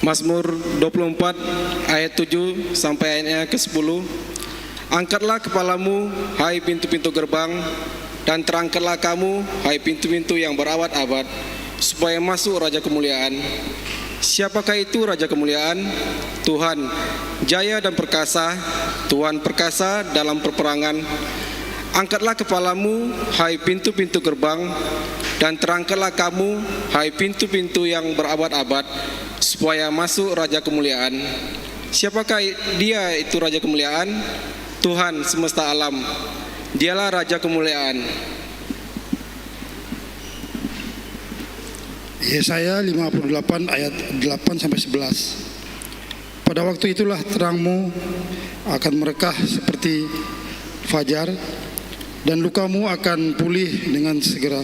Mazmur 24 ayat 7 sampai ayatnya ke-10. Angkatlah kepalamu, hai pintu-pintu gerbang, dan terangkatlah kamu, hai pintu-pintu yang berawat-awat, supaya masuk Raja Kemuliaan. Siapakah itu Raja Kemuliaan? Tuhan, jaya dan perkasa, Tuhan perkasa dalam peperangan. Angkatlah kepalamu, hai pintu-pintu gerbang, dan terangkatlah kamu, hai pintu-pintu yang berabad-abad, supaya masuk Raja Kemuliaan. Siapakah dia itu Raja Kemuliaan? Tuhan semesta alam, dialah Raja Kemuliaan. Yesaya 58 ayat 8 sampai 11. Pada waktu itulah terangmu akan merekah seperti fajar, dan lukamu akan pulih dengan segera.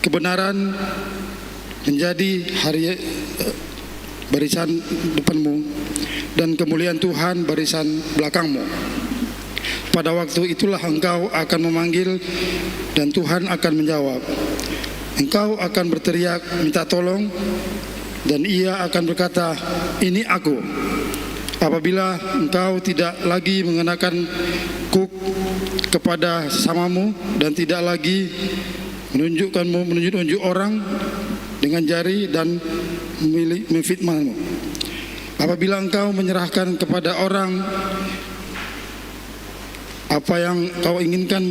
Kebenaran menjadi hari barisan depanmu, dan kemuliaan Tuhan barisan belakangmu. Pada waktu itulah engkau akan memanggil, dan Tuhan akan menjawab. Engkau akan berteriak minta tolong, dan Ia akan berkata, ini aku. Apabila engkau tidak lagi mengenakan kuk kepada sesamamu, dan tidak lagi menunjuk orang dengan jari dan memfitnahmu. Apabila engkau menyerahkan kepada orang apa yang kau inginkan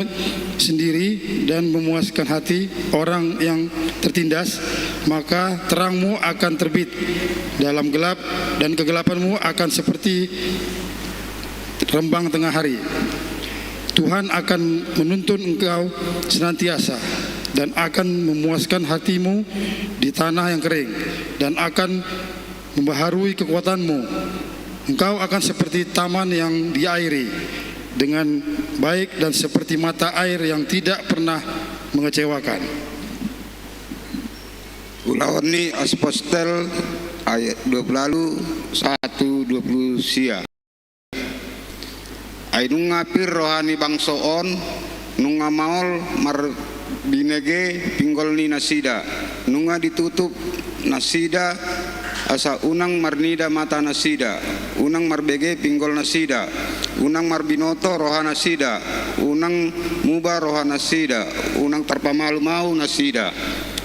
sendiri dan memuaskan hati orang yang tertindas, maka terangmu akan terbit dalam gelap, dan kegelapanmu akan seperti rembang tengah hari. Tuhan akan menuntun engkau senantiasa, dan akan memuaskan hatimu di tanah yang kering, dan akan membaharui kekuatanmu. Engkau akan seperti taman yang diairi dengan baik, dan seperti mata air yang tidak pernah mengecewakan. Ulawan ni Apostel ayat 21 sia. Ay nung ngapir rohani bangsoon, nung ngamaol mar binege pinggol ni nasida, nung ditutup nasida asa unang marnida mata nasida, unang marbege pinggol nasida, unang marbinoto rohana sida, unang muba rohana sida, unang terpamalu mau nasida,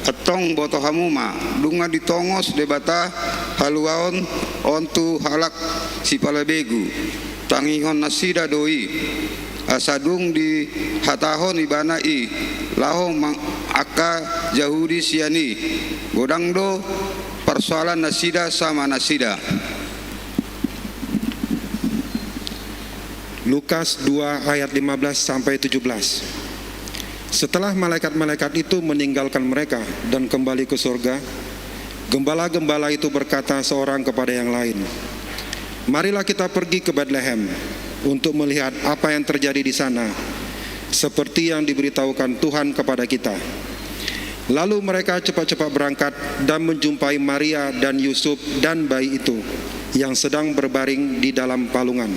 atong boto hamuma dunga ditongos debata haluaon ontu halak si palebegu tangihon nasida doi asadung di hatahon ibanai laho aka jahudi siani godang do persoalan nasida sama nasida. Lukas 2 ayat 15 sampai 17. Setelah malaikat-malaikat itu meninggalkan mereka dan kembali ke surga, gembala-gembala itu berkata seorang kepada yang lain, marilah kita pergi ke Bethlehem untuk melihat apa yang terjadi di sana, seperti yang diberitahukan Tuhan kepada kita. Lalu mereka cepat-cepat berangkat dan menjumpai Maria dan Yusuf dan bayi itu yang sedang berbaring di dalam palungan.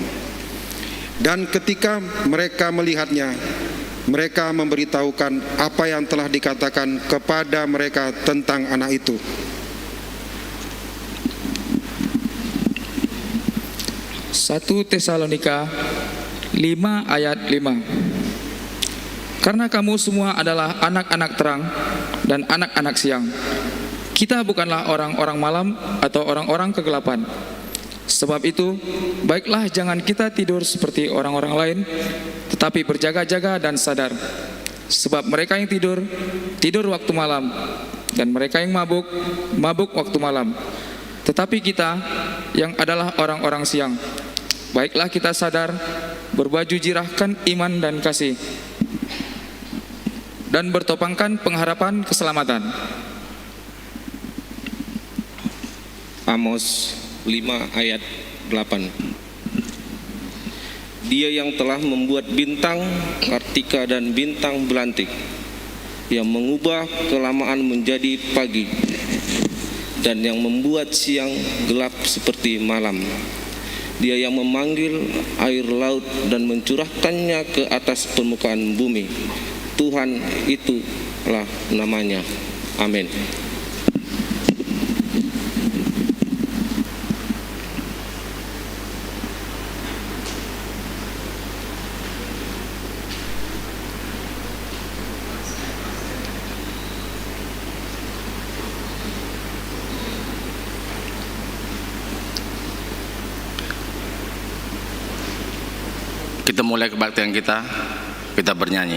Dan ketika mereka melihatnya, mereka memberitahukan apa yang telah dikatakan kepada mereka tentang anak itu. Satu Tesalonika 5 ayat 5. Karena kamu semua adalah anak-anak terang dan anak-anak siang. Kita bukanlah orang-orang malam atau orang-orang kegelapan. Sebab itu, baiklah jangan kita tidur seperti orang-orang lain, tetapi berjaga-jaga dan sadar. Sebab mereka yang tidur, tidur waktu malam, dan mereka yang mabuk, mabuk waktu malam. Tetapi kita yang adalah orang-orang siang, baiklah kita sadar, berbaju jirahkan iman dan kasih, dan bertopangkan pengharapan keselamatan. Amos 5 ayat 8. Dia yang telah membuat bintang, kartika dan bintang belantik, yang mengubah kelamaan menjadi pagi, dan yang membuat siang gelap seperti malam. Dia yang memanggil air laut dan mencurahkannya ke atas permukaan bumi. Tuhan itulah namanya. Amin. Kita mulai kebaktian kita bernyanyi.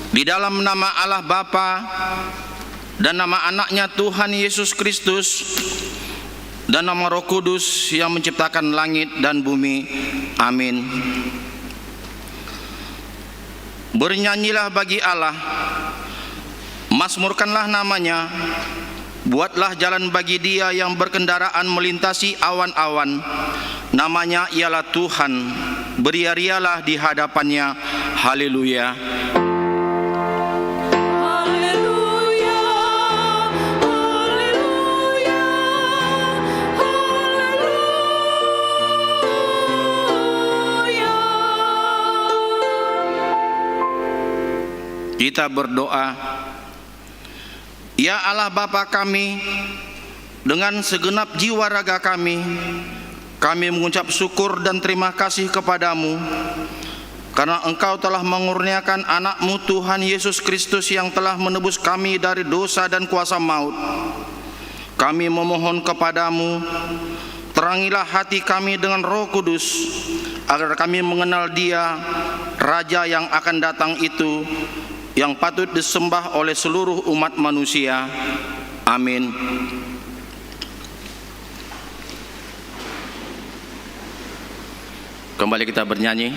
Di dalam nama Allah Bapa dan nama anaknya Tuhan Yesus Kristus dan nama Roh Kudus yang menciptakan langit dan bumi. Amin. Bernyanyilah bagi Allah, mazmurkanlah namanya, buatlah jalan bagi Dia yang berkendaraan melintasi awan-awan. Namanya ialah Tuhan, beria-rialah di hadapannya. Haleluya. Kita berdoa. Ya Allah Bapa kami, dengan segenap jiwa raga kami mengucap syukur dan terima kasih kepadamu karena Engkau telah mengurniakan anak-Mu Tuhan Yesus Kristus yang telah menebus kami dari dosa dan kuasa maut. Kami memohon kepadamu, terangilah hati kami dengan Roh Kudus agar kami mengenal Dia, Raja yang akan datang itu, yang patut disembah oleh seluruh umat manusia. Amin. Kembali kita bernyanyi.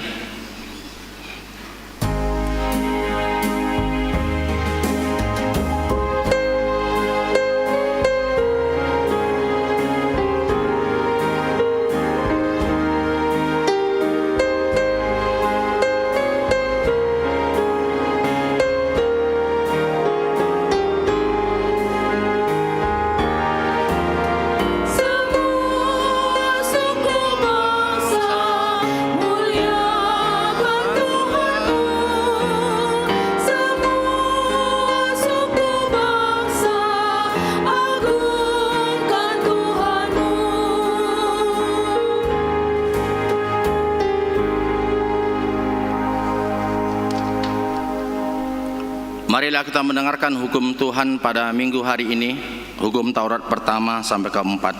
Marilah kita mendengarkan hukum Tuhan pada minggu hari ini, hukum Taurat pertama sampai keempat.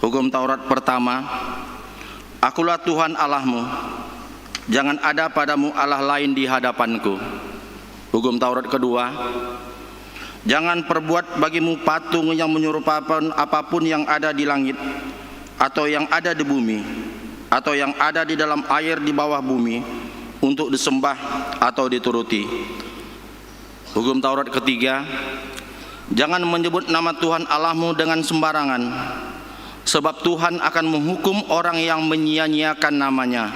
Hukum Taurat pertama, Akulah Tuhan Allahmu, Jangan ada padamu Allah lain di hadapanku. Hukum Taurat kedua, jangan perbuat bagimu patung yang menyerupakan apapun yang ada di langit, atau yang ada di bumi, atau yang ada di dalam air di bawah bumi, untuk disembah atau dituruti. Hukum Taurat ketiga, jangan menyebut nama Tuhan Allahmu dengan sembarangan, sebab Tuhan akan menghukum orang yang menyia-nyiakan namanya.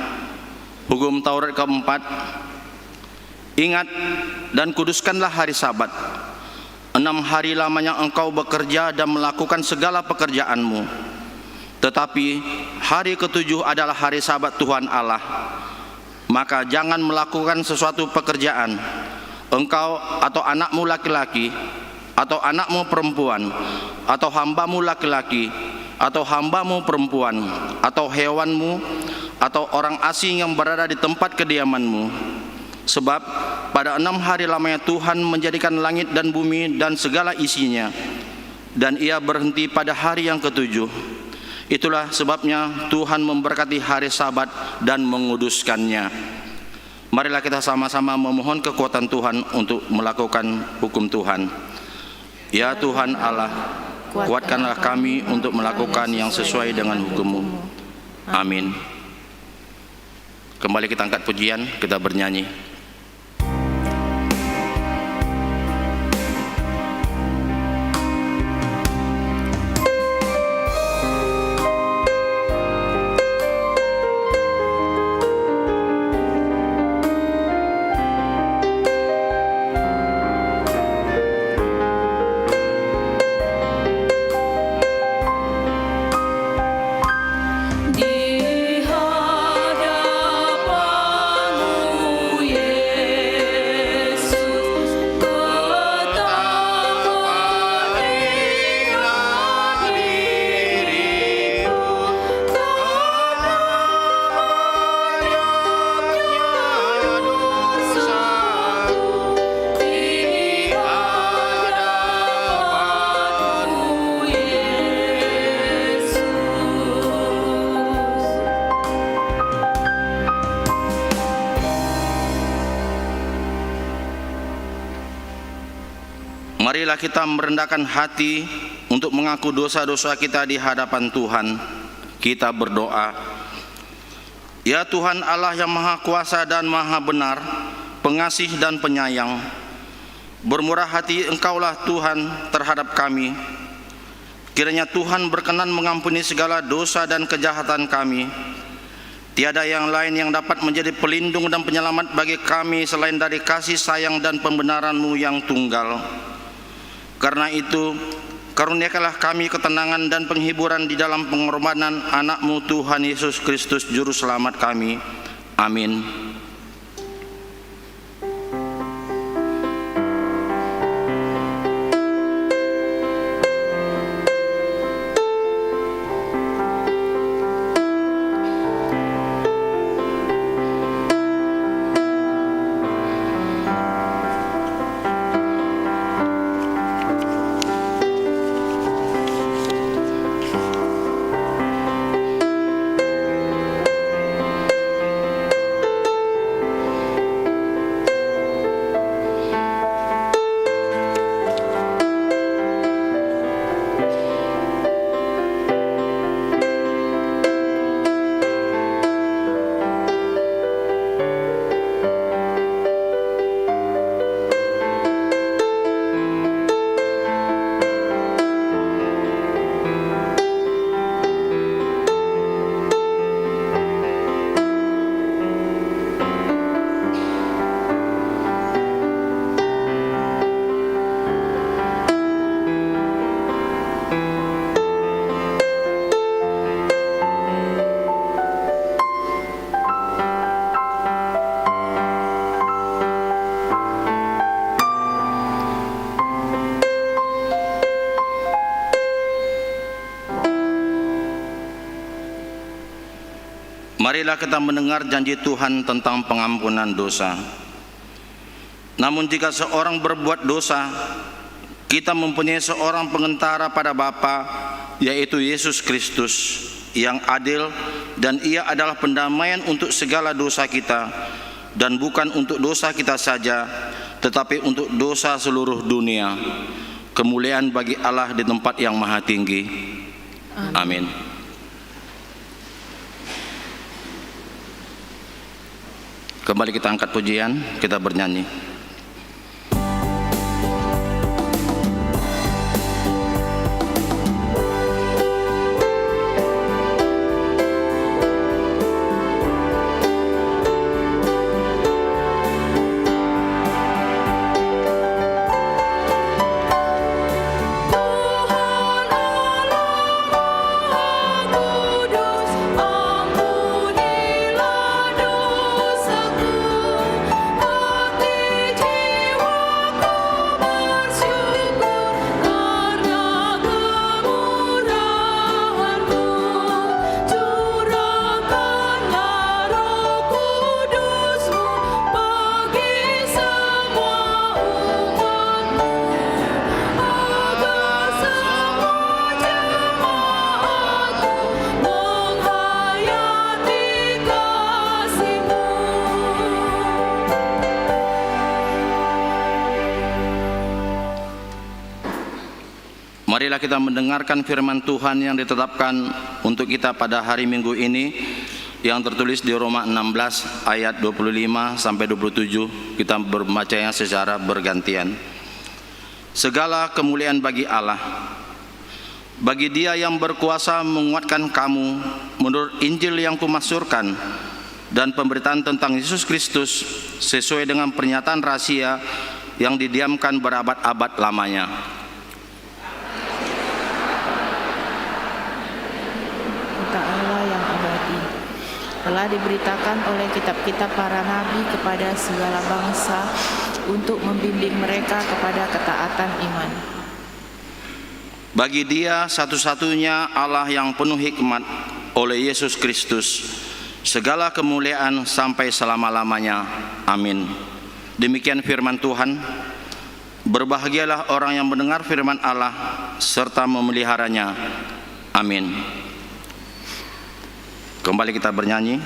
Hukum Taurat keempat, ingat dan kuduskanlah hari Sabat. 6 hari lamanya engkau bekerja dan melakukan segala pekerjaanmu. Tetapi hari ketujuh adalah hari Sabat Tuhan Allah. Maka jangan melakukan sesuatu pekerjaan, engkau atau anakmu laki-laki, atau anakmu perempuan, atau hambamu laki-laki, atau hambamu perempuan, atau hewanmu, atau orang asing yang berada di tempat kediamanmu. Sebab pada 6 hari lamanya Tuhan menjadikan langit dan bumi dan segala isinya, dan ia berhenti pada hari yang ketujuh. Itulah sebabnya Tuhan memberkati hari Sabat dan menguduskannya. Marilah kita sama-sama memohon kekuatan Tuhan untuk melakukan hukum Tuhan. Ya Tuhan Allah, kuatkanlah kami untuk melakukan yang sesuai dengan hukum-Mu. Amin. Kembali kita angkat pujian, kita bernyanyi. Marilah kita merendahkan hati untuk mengaku dosa-dosa kita di hadapan Tuhan. Kita berdoa. Ya Tuhan Allah yang Maha Kuasa dan Maha Benar, pengasih dan penyayang, bermurah hati Engkaulah Tuhan terhadap kami. Kiranya Tuhan berkenan mengampuni segala dosa dan kejahatan kami. Tiada yang lain yang dapat menjadi pelindung dan penyelamat bagi kami selain dari kasih sayang dan pembenaran-Mu yang tunggal. Karena itu, karuniakanlah kami ketenangan dan penghiburan di dalam pengorbanan anak-Mu Tuhan Yesus Kristus Juru Selamat kami. Amin. Marilah kita mendengar janji Tuhan tentang pengampunan dosa. Namun jika seorang berbuat dosa, kita mempunyai seorang pengantara pada Bapa, yaitu Yesus Kristus, yang adil, dan Ia adalah pendamaian untuk segala dosa kita, dan bukan untuk dosa kita saja, tetapi untuk dosa seluruh dunia. Kemuliaan bagi Allah di tempat yang maha tinggi. Amin. Kembali kita angkat pujian, kita bernyanyi. Marilah kita mendengarkan firman Tuhan yang ditetapkan untuk kita pada hari Minggu ini, yang tertulis di Roma 16 ayat 25 sampai 27. Kita membacanya secara bergantian. Segala kemuliaan bagi Allah, bagi Dia yang berkuasa menguatkan kamu menurut Injil yang kumasyurkan dan pemberitaan tentang Yesus Kristus sesuai dengan pernyataan rahasia yang didiamkan berabad-abad lamanya. Allah yang abadi telah diberitakan oleh kitab-kitab para nabi kepada segala bangsa untuk membimbing mereka kepada ketaatan iman. Bagi Dia satu-satunya Allah yang penuh hikmat oleh Yesus Kristus segala kemuliaan sampai selama-lamanya. Amin. Demikian firman Tuhan. Berbahagialah orang yang mendengar firman Allah serta memeliharanya. Amin. Kembali kita bernyanyi.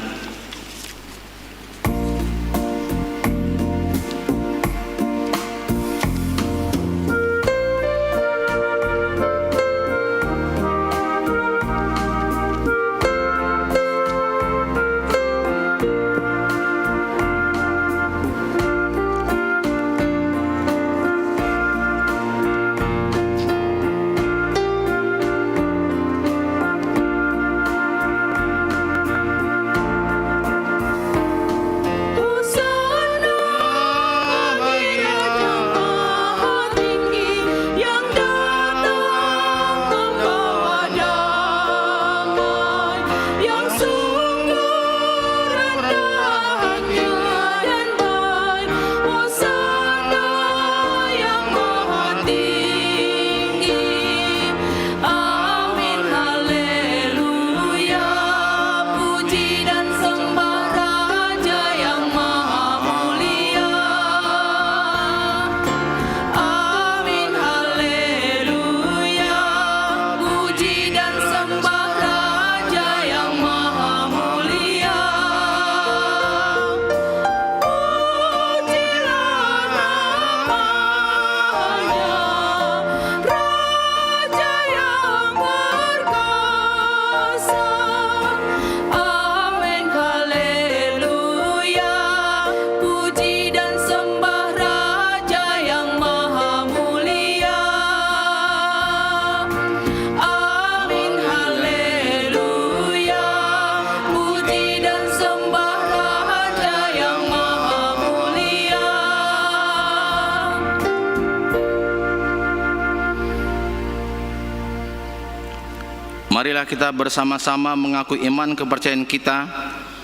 Marilah kita bersama-sama mengaku iman kepercayaan kita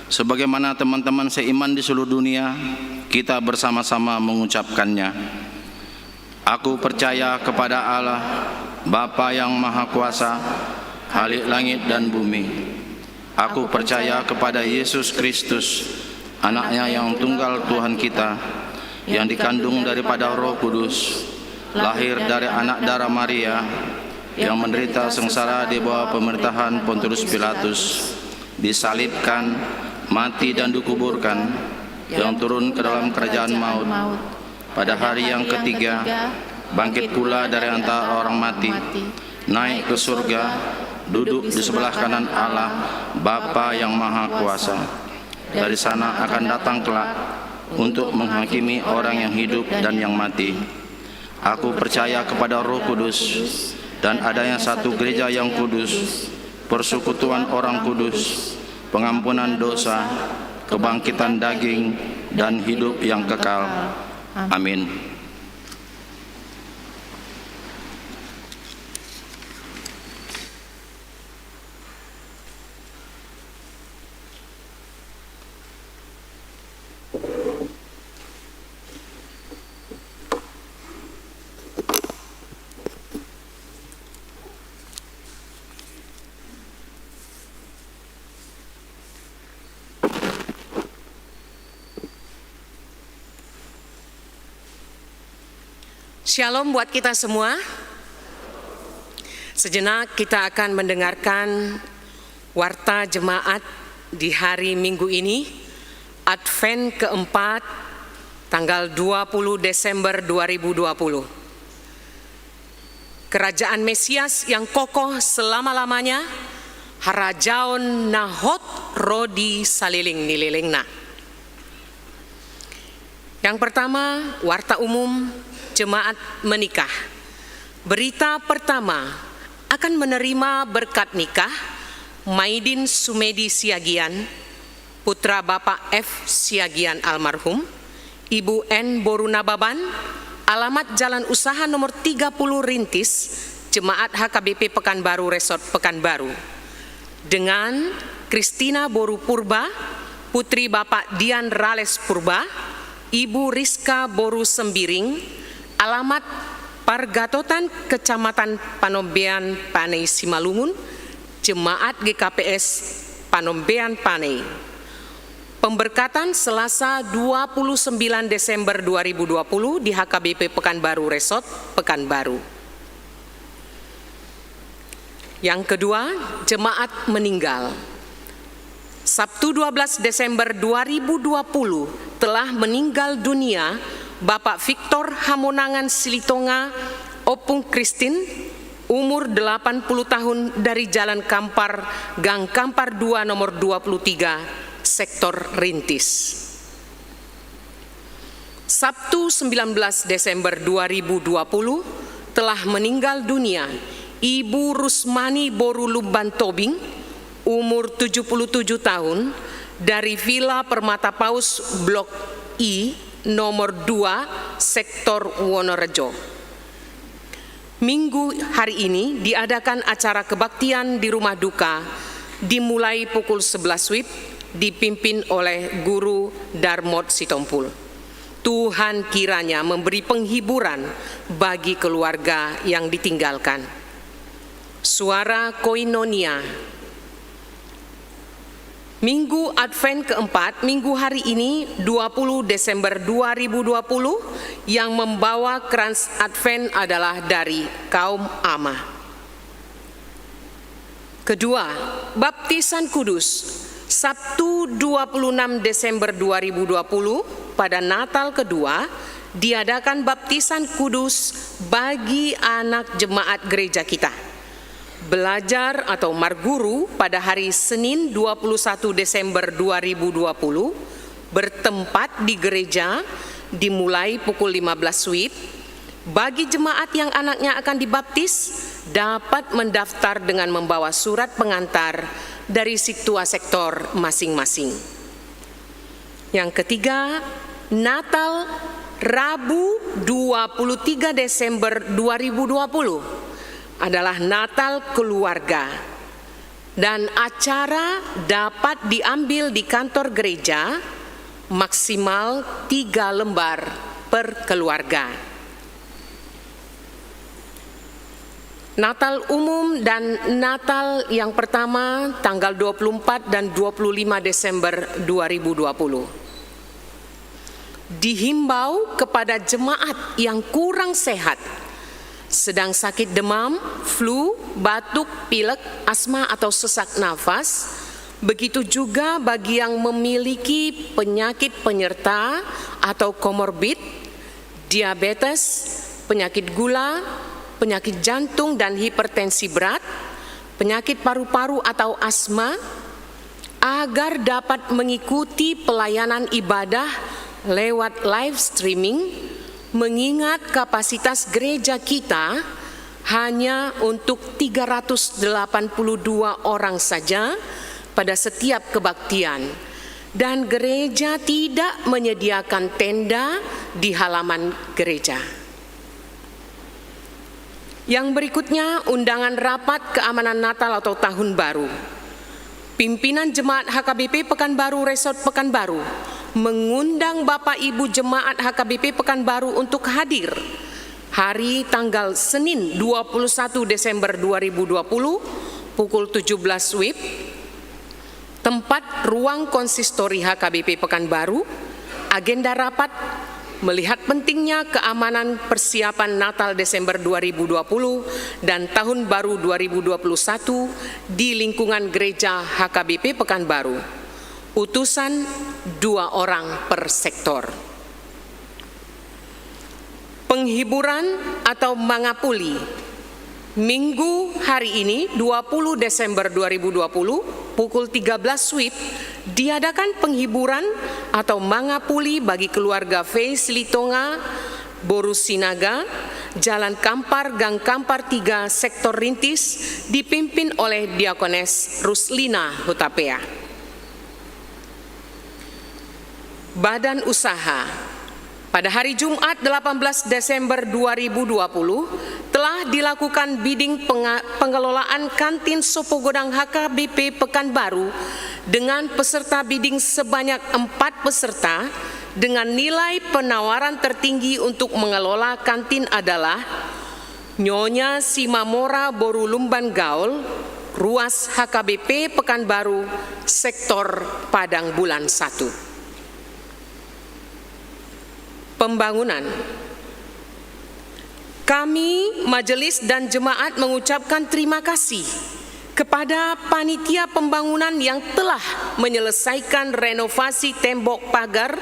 sebagaimana teman-teman seiman di seluruh dunia. Kita bersama-sama mengucapkannya. Aku percaya kepada Allah, Bapa yang Maha Kuasa, Khalik langit dan bumi. Aku percaya kepada Yesus Kristus, Anaknya yang tunggal Tuhan kita, yang dikandung daripada Roh Kudus, lahir dari anak darah Maria, yang menderita sengsara di bawah pemerintahan Pontius Pilatus, disalibkan, mati dan dikuburkan, yang turun ke dalam kerajaan maut. Pada hari yang ketiga, bangkit pula dari antara orang mati, naik ke surga, duduk di sebelah kanan Allah, Bapa yang Maha Kuasa. Dari sana akan datang kelak untuk menghakimi orang yang hidup dan yang mati. Aku percaya kepada Roh Kudus dan adanya satu gereja yang kudus, persekutuan orang kudus, pengampunan dosa, kebangkitan daging, dan hidup yang kekal. Amin. Shalom buat kita semua. Sejenak kita akan mendengarkan warta jemaat di hari Minggu ini, Advent keempat, tanggal 20 Desember 2020. Kerajaan Mesias yang kokoh selama-lamanya, harajaon nahot rodi saliling nililingna. Yang pertama, warta umum jemaat menikah. Berita pertama, akan menerima berkat nikah Maidin Sumedi Siagian, putra Bapak F. Siagian almarhum, Ibu N. Borunababan, alamat Jalan Usaha nomor 30 Rintis, Jemaat HKBP Pekanbaru Resort Pekanbaru, dengan Kristina Boru Purba, putri Bapak Dian Rales Purba, Ibu Rizka Boru Sembiring, alamat Pargatotan Kecamatan Panombean Panei Simalungun, Jemaat GKPS Panombean Panei. Pemberkatan Selasa 29 Desember 2020 di HKBP Pekanbaru Resort Pekanbaru. Yang kedua, jemaat meninggal. Sabtu 12 Desember 2020 telah meninggal dunia Bapak Victor Hamonangan Silitonga Opung Kristin, umur 80 tahun, dari Jalan Kampar, Gang Kampar 2 nomor 23, Sektor Rintis. Sabtu 19 Desember 2020 telah meninggal dunia Ibu Rusmani Boru Lumban Tobing, umur 77 tahun, dari Villa Permata Paus Blok I nomor 2, Sektor Wonorejo. Minggu hari ini diadakan acara kebaktian di rumah duka, dimulai pukul 11 WIB, dipimpin oleh Guru Darmot Sitompul. Tuhan kiranya memberi penghiburan bagi keluarga yang ditinggalkan. Suara Koinonia. Minggu Advent keempat, minggu hari ini 20 Desember 2020, yang membawa krans Advent adalah dari kaum Ama. Kedua, baptisan kudus. Sabtu 26 Desember 2020 pada Natal kedua diadakan baptisan kudus bagi anak jemaat gereja kita. Belajar atau marguru pada hari Senin 21 Desember 2020 bertempat di gereja, dimulai pukul 15 WIB. Bagi jemaat yang anaknya akan dibaptis dapat mendaftar dengan membawa surat pengantar dari situa sektor masing-masing. Yang ketiga, Natal Rabu 23 Desember 2020 adalah Natal keluarga, dan acara dapat diambil di kantor gereja, maksimal 3 lembar per keluarga. Natal umum dan Natal yang pertama tanggal 24 dan 25 Desember 2020. Dihimbau kepada jemaat yang kurang sehat sedang sakit demam, flu, batuk, pilek, asma atau sesak nafas. Begitu juga bagi yang memiliki penyakit penyerta atau komorbid, diabetes, penyakit gula, penyakit jantung dan hipertensi berat, penyakit paru-paru atau asma, agar dapat mengikuti pelayanan ibadah lewat live streaming, mengingat kapasitas gereja kita hanya untuk 382 orang saja pada setiap kebaktian, dan gereja tidak menyediakan tenda di halaman gereja. Yang berikutnya, undangan rapat keamanan Natal atau Tahun Baru. Pimpinan Jemaat HKBP Pekanbaru Resort Pekanbaru mengundang Bapak Ibu Jemaat HKBP Pekanbaru untuk hadir hari tanggal Senin 21 Desember 2020 pukul 17 WIB, tempat ruang konsistori HKBP Pekanbaru. Agenda rapat melihat pentingnya keamanan persiapan Natal Desember 2020 dan Tahun Baru 2021 di lingkungan gereja HKBP Pekanbaru. Utusan 2 orang per sektor. Penghiburan atau mangapuli. Minggu hari ini 20 Desember 2020 pukul 13 WIB diadakan penghiburan atau mangapuli bagi keluarga Fais Litonga, Boru Sinaga, Jalan Kampar, Gang Kampar 3, Sektor Rintis, dipimpin oleh Diakones Ruslina Hutapea. Badan usaha pada hari Jumat 18 Desember 2020 telah dilakukan bidding pengelolaan kantin Sopogodang HKBP Pekanbaru dengan peserta bidding sebanyak 4 peserta dengan nilai penawaran tertinggi untuk mengelola kantin adalah Nyonya Simamora Boru Lumban Gaul, Ruas HKBP Pekanbaru, Sektor Padang Bulan 1. Pembangunan. Kami, majelis dan jemaat mengucapkan terima kasih kepada panitia pembangunan yang telah menyelesaikan renovasi tembok pagar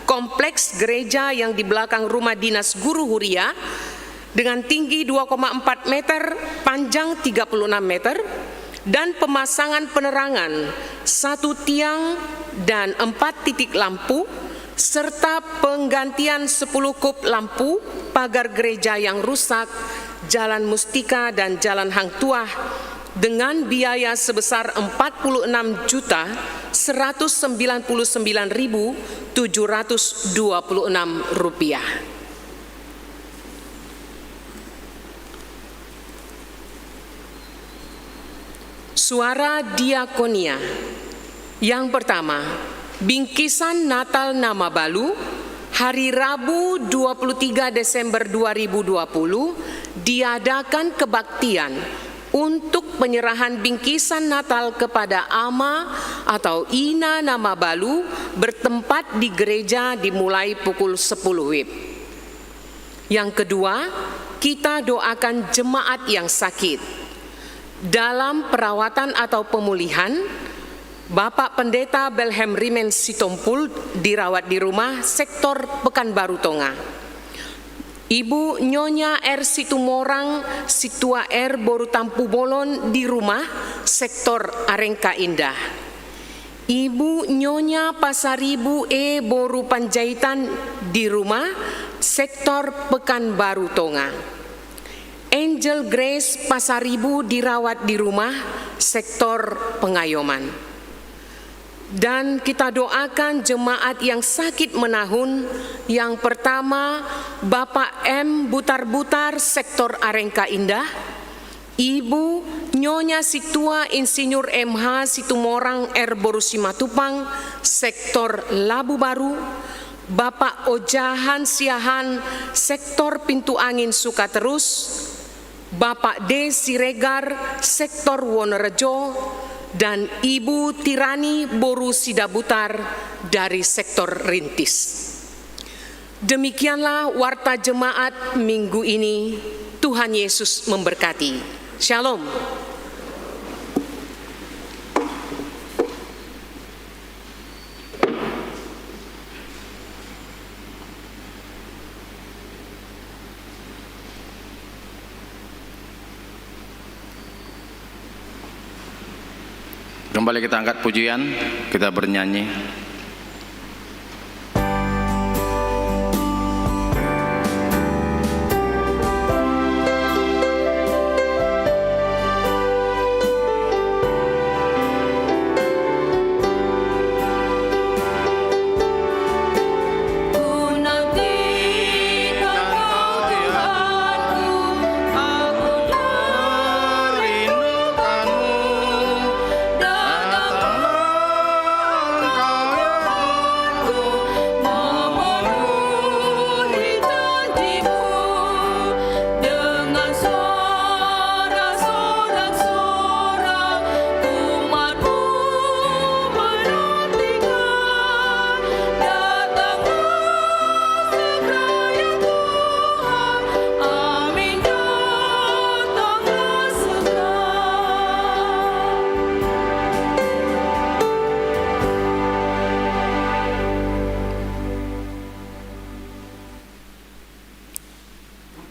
kompleks gereja yang di belakang rumah dinas Guru Huria dengan tinggi 2,4 meter, panjang 36 meter, dan pemasangan penerangan 1 tiang dan 4 titik lampu, serta penggantian 10 kup lampu pagar gereja yang rusak, Jalan Mustika dan Jalan Hang Tuah dengan biaya sebesar Rp49.799.726. Suara diakonia. Yang pertama, bingkisan Natal Nama Balu, hari Rabu 23 Desember 2020 diadakan kebaktian untuk penyerahan bingkisan Natal kepada Ama atau Ina Nama Balu bertempat di gereja dimulai pukul 10 WIB. Yang kedua, kita doakan jemaat yang sakit. Dalam perawatan atau pemulihan, Bapak Pendeta Belhem Rimen Sitompul dirawat di rumah Sektor Pekanbaru Tonga. Ibu Nyonya R. Situmorang Situa R. Boru Tampu Bolon di rumah Sektor Arengka Indah. Ibu Nyonya Pasaribu E. Boru Panjaitan di rumah Sektor Pekanbaru Tonga. Angel Grace Pasaribu dirawat di rumah Sektor Pengayoman. Dan kita doakan jemaat yang sakit menahun. Yang pertama, Bapak M. Butar-Butar, Sektor Arengka Indah. Ibu Nyonya Situa Insinyur MH Situmorang R. Boru Simatupang, Sektor Labu Baru. Bapak Ojahan Siahan, Sektor Pintu Angin Sukaterus. Bapak D. Siregar, Sektor Wonorejo. Dan Ibu Tirani Boru Sidabutar dari Sektor Rintis. Demikianlah warta jemaat minggu ini. Tuhan Yesus memberkati. Shalom. Kembali kita angkat pujian, kita bernyanyi.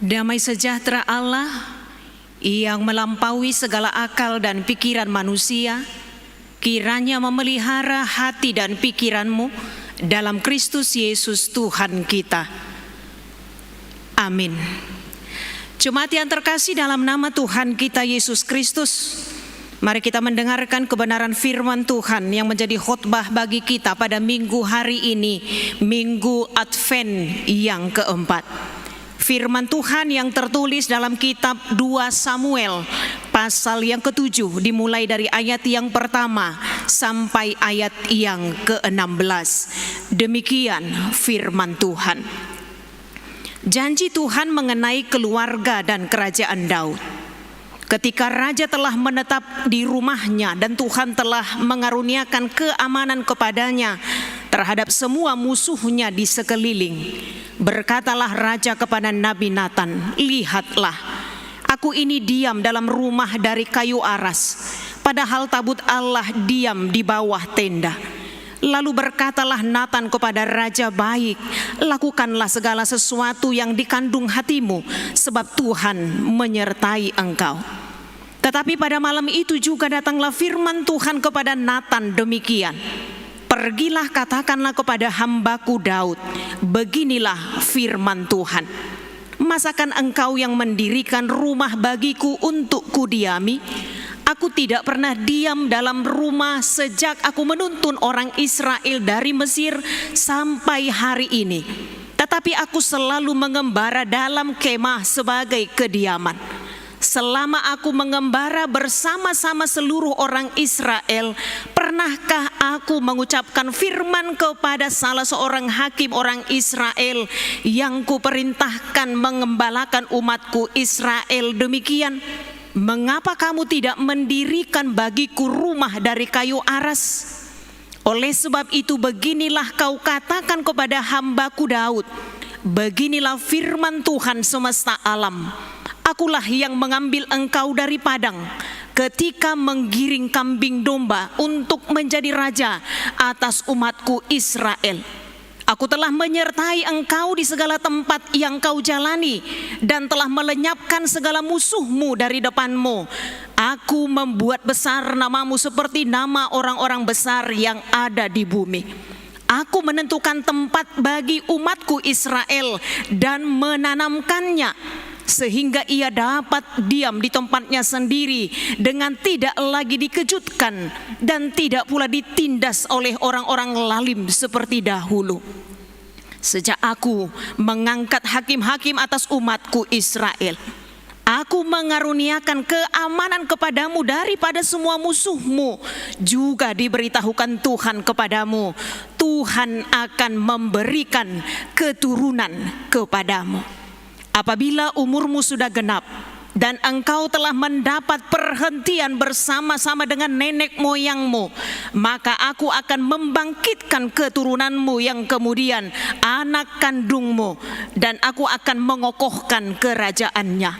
Damai sejahtera Allah yang melampaui segala akal dan pikiran manusia, kiranya memelihara hati dan pikiranmu dalam Kristus Yesus Tuhan kita. Amin. Jemaat yang terkasih dalam nama Tuhan kita Yesus Kristus, mari kita mendengarkan kebenaran firman Tuhan yang menjadi khotbah bagi kita pada minggu hari ini, Minggu Advent yang keempat. Firman Tuhan yang tertulis dalam kitab 2 Samuel pasal yang ke-7 dimulai dari ayat yang pertama sampai ayat yang ke-16. Demikian firman Tuhan. Janji Tuhan mengenai keluarga dan kerajaan Daud. Ketika raja telah menetap di rumahnya dan Tuhan telah mengaruniakan keamanan kepadanya terhadap semua musuhnya di sekeliling, berkatalah raja kepada Nabi Nathan, "Lihatlah, aku ini diam dalam rumah dari kayu aras, padahal tabut Allah diam di bawah tenda." Lalu berkatalah Nathan kepada raja, "Baik, lakukanlah segala sesuatu yang dikandung hatimu, sebab Tuhan menyertai engkau." Tetapi pada malam itu juga datanglah firman Tuhan kepada Nathan demikian, "Pergilah katakanlah kepada hambaku Daud, beginilah firman Tuhan. Masakan engkau yang mendirikan rumah bagiku untuk kudiami? Aku tidak pernah diam dalam rumah sejak aku menuntun orang Israel dari Mesir sampai hari ini. Tetapi aku selalu mengembara dalam kemah sebagai kediaman. Selama aku mengembara bersama-sama seluruh orang Israel, pernahkah aku mengucapkan firman kepada salah seorang hakim orang Israel yang kuperintahkan mengembalakan umatku Israel demikian? Mengapa kamu tidak mendirikan bagiku rumah dari kayu aras? Oleh sebab itu beginilah kau katakan kepada hambaku Daud, beginilah firman Tuhan semesta alam. Akulah yang mengambil engkau dari padang ketika menggiring kambing domba untuk menjadi raja atas umatku Israel. Aku telah menyertai engkau di segala tempat yang kau jalani dan telah melenyapkan segala musuhmu dari depanmu. Aku membuat besar namamu seperti nama orang-orang besar yang ada di bumi. Aku menentukan tempat bagi umatku Israel dan menanamkannya, sehingga ia dapat diam di tempatnya sendiri dengan tidak lagi dikejutkan dan tidak pula ditindas oleh orang-orang lalim seperti dahulu. Sejak aku mengangkat hakim-hakim atas umatku Israel, aku mengaruniakan keamanan kepadamu daripada semua musuhmu. Juga diberitahukan Tuhan kepadamu, Tuhan akan memberikan keturunan kepadamu. Apabila umurmu sudah genap dan engkau telah mendapat perhentian bersama-sama dengan nenek moyangmu, maka aku akan membangkitkan keturunanmu yang kemudian anak kandungmu, dan aku akan mengokohkan kerajaannya.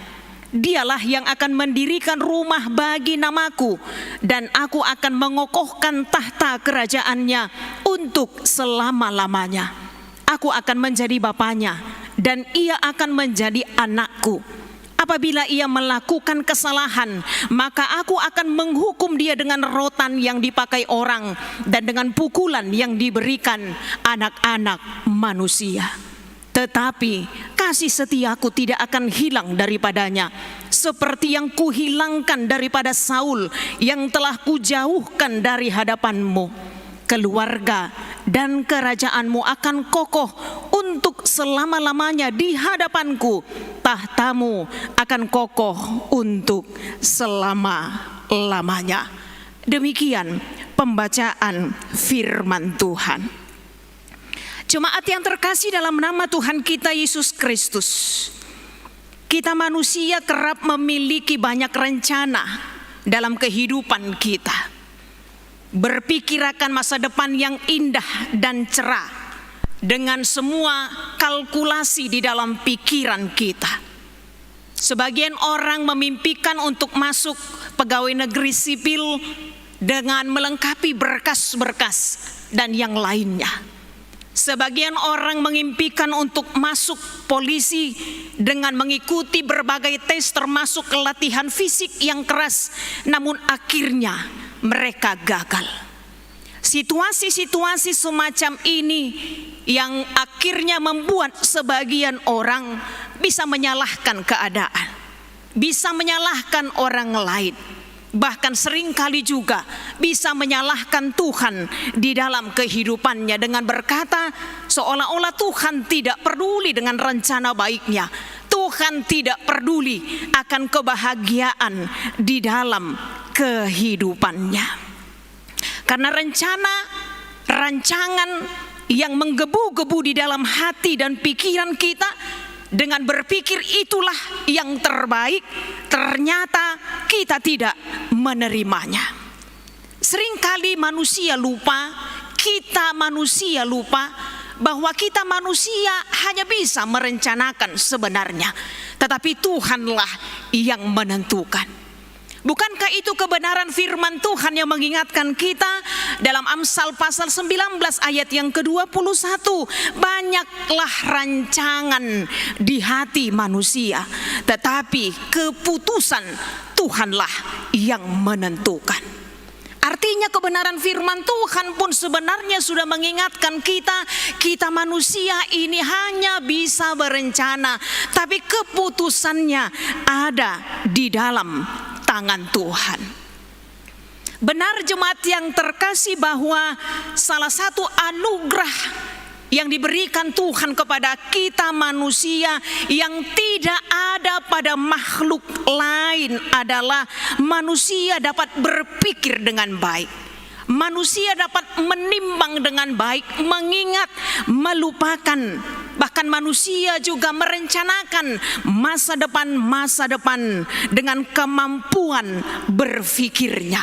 Dialah yang akan mendirikan rumah bagi namaku, dan aku akan mengokohkan tahta kerajaannya untuk selama-lamanya. Aku akan menjadi bapanya, dan ia akan menjadi anakku. Apabila ia melakukan kesalahan, maka aku akan menghukum dia dengan rotan yang dipakai orang dan dengan pukulan yang diberikan anak-anak manusia. Tetapi kasih setiaku tidak akan hilang daripadanya, seperti yang kuhilangkan daripada Saul yang telah kujauhkan dari hadapanmu. Keluarga dan kerajaanmu akan kokoh untuk selama-lamanya di hadapanku. Tahtamu akan kokoh untuk selama-lamanya. Demikian pembacaan firman Tuhan. Jemaat yang terkasih dalam nama Tuhan kita Yesus Kristus, kita manusia kerap memiliki banyak rencana dalam kehidupan kita. Berpikir akan masa depan yang indah dan cerah dengan semua kalkulasi di dalam pikiran kita. Sebagian orang memimpikan untuk masuk pegawai negeri sipil dengan melengkapi berkas-berkas dan yang lainnya. Sebagian orang mengimpikan untuk masuk polisi dengan mengikuti berbagai tes termasuk latihan fisik yang keras, namun akhirnya mereka gagal. Situasi-situasi semacam ini yang akhirnya membuat sebagian orang bisa menyalahkan keadaan, bisa menyalahkan orang lain, bahkan seringkali juga bisa menyalahkan Tuhan di dalam kehidupannya dengan berkata seolah-olah Tuhan tidak peduli dengan rencana baiknya. Tuhan tidak peduli akan kebahagiaan di dalam kehidupannya. Karena rancangan yang menggebu-gebu di dalam hati dan pikiran kita, dengan berpikir itulah yang terbaik, ternyata kita tidak menerimanya. Seringkali kita manusia lupa bahwa kita manusia hanya bisa merencanakan sebenarnya, tetapi Tuhanlah yang menentukan. Bukankah itu kebenaran firman Tuhan yang mengingatkan kita dalam Amsal pasal 19 ayat yang ke-21, banyaklah rancangan di hati manusia, tetapi keputusan Tuhanlah yang menentukan. Artinya kebenaran firman Tuhan pun sebenarnya sudah mengingatkan kita manusia ini hanya bisa berencana, tapi keputusannya ada di dalam tangan Tuhan. Benar jemaat yang terkasih bahwa salah satu anugerah yang diberikan Tuhan kepada kita manusia yang tidak ada pada makhluk lain adalah manusia dapat berpikir dengan baik. Manusia dapat menimbang dengan baik, mengingat, melupakan. Bahkan manusia juga merencanakan masa depan dengan kemampuan berpikirnya.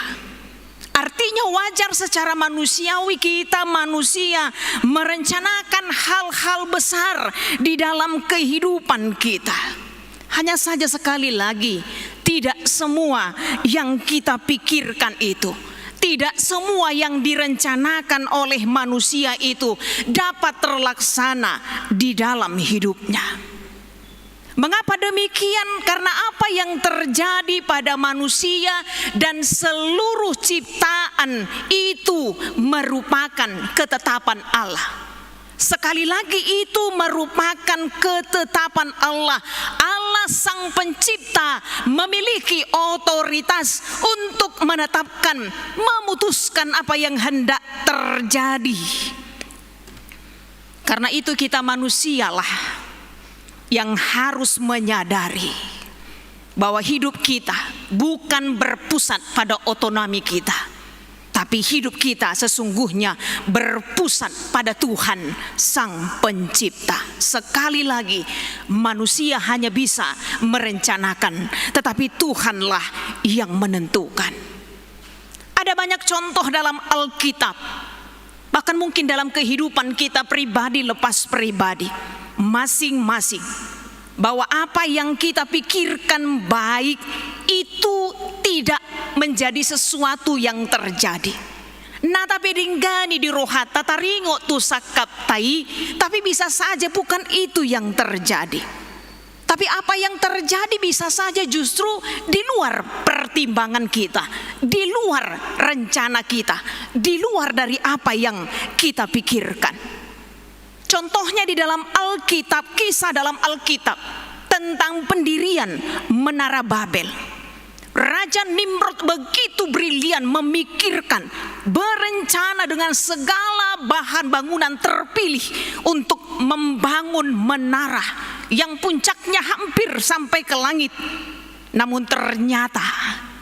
Artinya wajar secara manusiawi kita manusia merencanakan hal-hal besar di dalam kehidupan kita. Hanya saja sekali lagi, tidak semua yang kita pikirkan itu, tidak semua yang direncanakan oleh manusia itu dapat terlaksana di dalam hidupnya. Mengapa demikian? Karena apa yang terjadi pada manusia dan seluruh ciptaan itu merupakan ketetapan Allah. Sekali lagi itu merupakan ketetapan Allah. Allah Sang Pencipta memiliki otoritas untuk menetapkan, memutuskan apa yang hendak terjadi. Karena itu kita manusialah yang harus menyadari bahwa hidup kita bukan berpusat pada otonomi kita, tapi hidup kita sesungguhnya berpusat pada Tuhan Sang Pencipta. Sekali lagi, manusia hanya bisa merencanakan, tetapi Tuhanlah yang menentukan. Ada banyak contoh dalam Alkitab, bahkan mungkin dalam kehidupan kita pribadi lepas pribadi, masing-masing bahwa apa yang kita pikirkan baik itu tidak menjadi sesuatu yang terjadi. Nah tapi dinggani di rohat tataringo tu sakap tai, tapi bisa saja bukan itu yang terjadi. Tapi apa yang terjadi bisa saja justru di luar pertimbangan kita, di luar rencana kita, di luar dari apa yang kita pikirkan. Contohnya di dalam Alkitab, kisah dalam Alkitab tentang pendirian Menara Babel. Raja Nimrod begitu brilian memikirkan, berencana dengan segala bahan bangunan terpilih untuk membangun menara yang puncaknya hampir sampai ke langit. Namun ternyata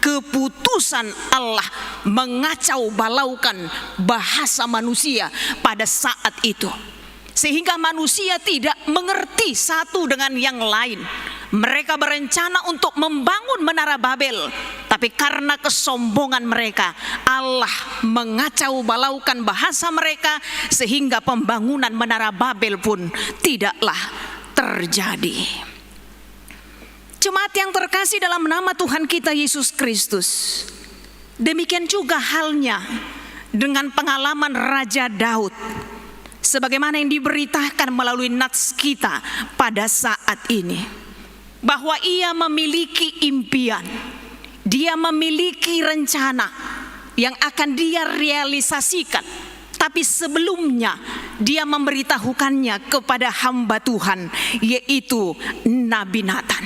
keputusan Allah mengacau balaukan bahasa manusia pada saat itu, sehingga manusia tidak mengerti satu dengan yang lain. Mereka berencana untuk membangun Menara Babel, tapi karena kesombongan mereka, Allah mengacau balaukan bahasa mereka sehingga pembangunan Menara Babel pun tidaklah terjadi. Jemaat yang terkasih dalam nama Tuhan kita Yesus Kristus, demikian juga halnya dengan pengalaman Raja Daud, sebagaimana yang diberitakan melalui nats kita pada saat ini, bahwa ia memiliki impian, dia memiliki rencana yang akan dia realisasikan. Tapi sebelumnya dia memberitahukannya kepada hamba Tuhan, yaitu Nabi Nathan.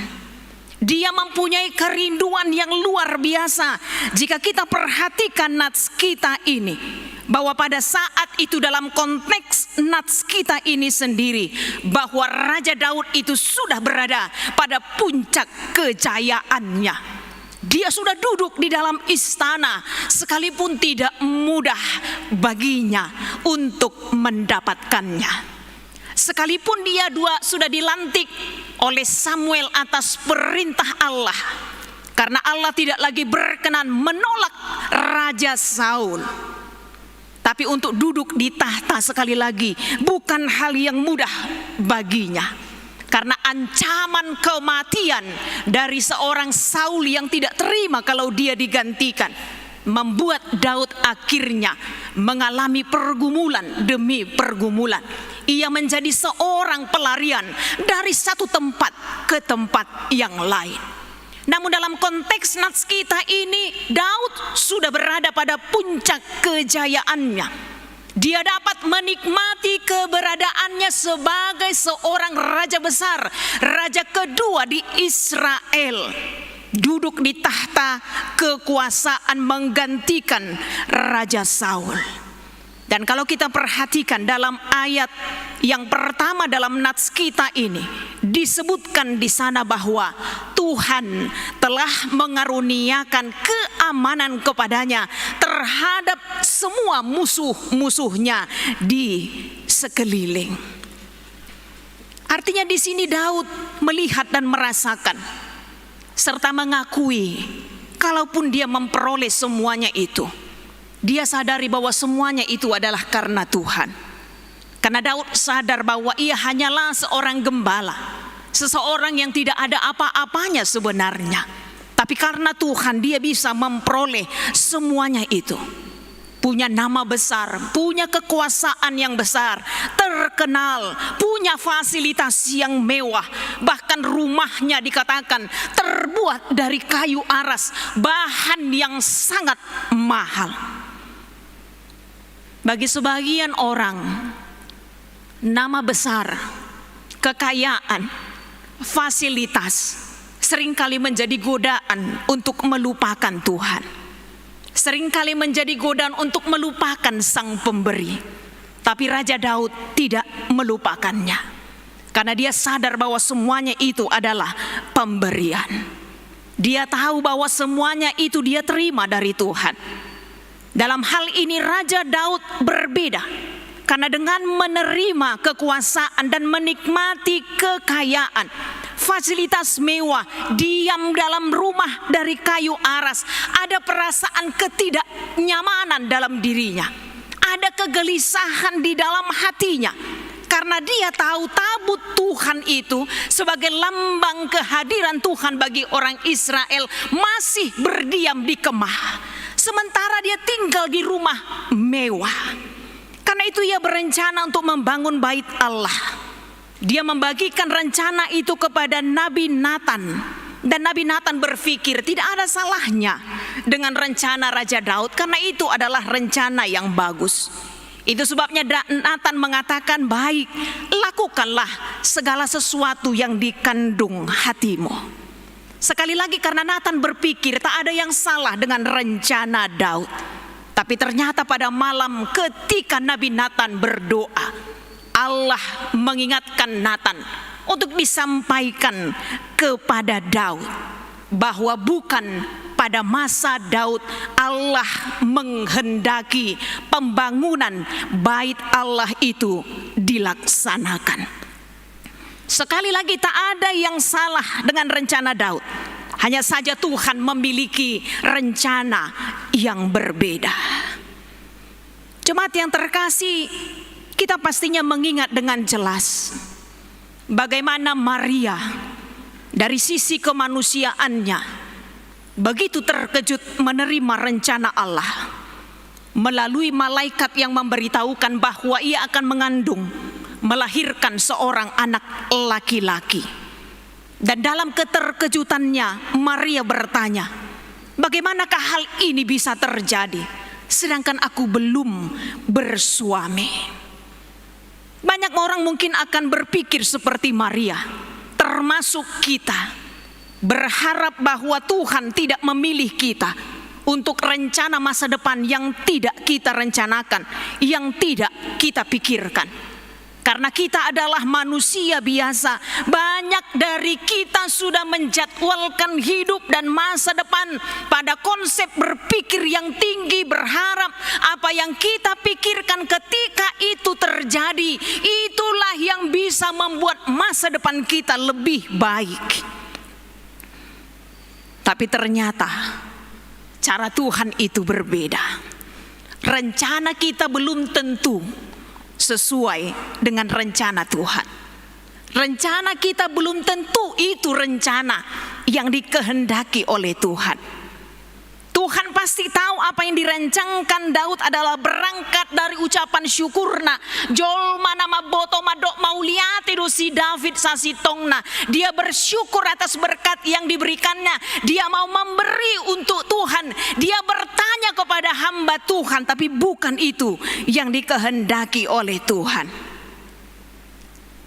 Dia mempunyai kerinduan yang luar biasa. Jika kita perhatikan nats kita ini, bahwa pada saat itu dalam konteks nats kita ini sendiri, bahwa Raja Daud itu sudah berada pada puncak kejayaannya. Dia sudah duduk di dalam istana, sekalipun tidak mudah baginya untuk mendapatkannya. Sekalipun dia sudah dilantik oleh Samuel atas perintah Allah, karena Allah tidak lagi berkenan menolak Raja Saul. Tapi untuk duduk di tahta sekali lagi bukan hal yang mudah baginya, karena ancaman kematian dari seorang Saul yang tidak terima kalau dia digantikan membuat Daud akhirnya mengalami pergumulan demi pergumulan. Ia menjadi seorang pelarian dari satu tempat ke tempat yang lain. Namun dalam konteks nats kita ini, Daud sudah berada pada puncak kejayaannya. Dia dapat menikmati keberadaannya sebagai seorang raja besar, raja kedua di Israel, duduk di tahta kekuasaan menggantikan Raja Saul. Dan kalau kita perhatikan dalam ayat yang pertama dalam nats kita ini, disebutkan di sana bahwa Tuhan telah mengaruniakan keamanan kepadanya terhadap semua musuh-musuhnya di sekeliling. Artinya di sini Daud melihat dan merasakan serta mengakui, kalaupun dia memperoleh semuanya itu, dia sadari bahwa semuanya itu adalah karena Tuhan. Karena Daud sadar bahwa ia hanyalah seorang gembala, seseorang yang tidak ada apa-apanya sebenarnya. Tapi karena Tuhan dia bisa memperoleh semuanya itu. Punya nama besar, punya kekuasaan yang besar, terkenal, punya fasilitas yang mewah. Bahkan rumahnya dikatakan terbuat dari kayu aras, bahan yang sangat mahal. Bagi sebagian orang, nama besar, kekayaan, fasilitas seringkali menjadi godaan untuk melupakan Tuhan. Seringkali menjadi godaan untuk melupakan Sang Pemberi. Tapi Raja Daud tidak melupakannya, karena dia sadar bahwa semuanya itu adalah pemberian. Dia tahu bahwa semuanya itu dia terima dari Tuhan. Dalam hal ini Raja Daud berbeda, karena dengan menerima kekuasaan dan menikmati kekayaan, fasilitas mewah, diam dalam rumah dari kayu aras, ada perasaan ketidaknyamanan dalam dirinya, ada kegelisahan di dalam hatinya, Karena dia tahu tabut Tuhan itu sebagai lambang kehadiran Tuhan bagi orang Israel masih berdiam di kemah. Sementara dia tinggal di rumah mewah. Karena itu ia berencana untuk membangun bait Allah. Dia membagikan rencana itu kepada Nabi Nathan. Dan Nabi Nathan berpikir tidak ada salahnya dengan rencana Raja Daud, karena itu adalah rencana yang bagus. Itu sebabnya Nathan mengatakan, baik, lakukanlah segala sesuatu yang dikandung hatimu. Sekali lagi karena Nathan berpikir tak ada yang salah dengan rencana Daud. Tapi ternyata pada malam ketika Nabi Nathan berdoa, Allah mengingatkan Nathan untuk disampaikan kepada Daud bahwa bukan pada masa Daud Allah menghendaki pembangunan bait Allah itu dilaksanakan. Sekali lagi tak ada yang salah dengan rencana Daud. Hanya saja Tuhan memiliki rencana yang berbeda. Jemaat yang terkasih, kita pastinya mengingat dengan jelas bagaimana Maria dari sisi kemanusiaannya begitu terkejut menerima rencana Allah melalui malaikat yang memberitahukan bahwa ia akan mengandung, melahirkan seorang anak laki-laki. Dan dalam keterkejutannya Maria bertanya, bagaimanakah hal ini bisa terjadi sedangkan aku belum bersuami? Banyak orang mungkin akan berpikir seperti Maria, termasuk kita, berharap bahwa Tuhan tidak memilih kita untuk rencana masa depan yang tidak kita rencanakan, yang tidak kita pikirkan. Karena kita adalah manusia biasa, banyak dari kita sudah menjadwalkan hidup dan masa depan pada konsep berpikir yang tinggi, berharap apa yang kita pikirkan ketika itu terjadi, itulah yang bisa membuat masa depan kita lebih baik. Tapi ternyata cara Tuhan itu berbeda. Rencana kita belum tentu sesuai dengan rencana Tuhan. Rencana kita belum tentu itu rencana yang dikehendaki oleh Tuhan. Tuhan pasti tahu apa yang dirancangkan Daud adalah berangkat dari ucapan syukurna. Jolma nama boto madok mauliati dosi David sasitongna. Dia bersyukur atas berkat yang diberikannya. Dia mau memberi untuk Tuhan. Dia bertanya kepada hamba Tuhan, tapi bukan itu yang dikehendaki oleh Tuhan.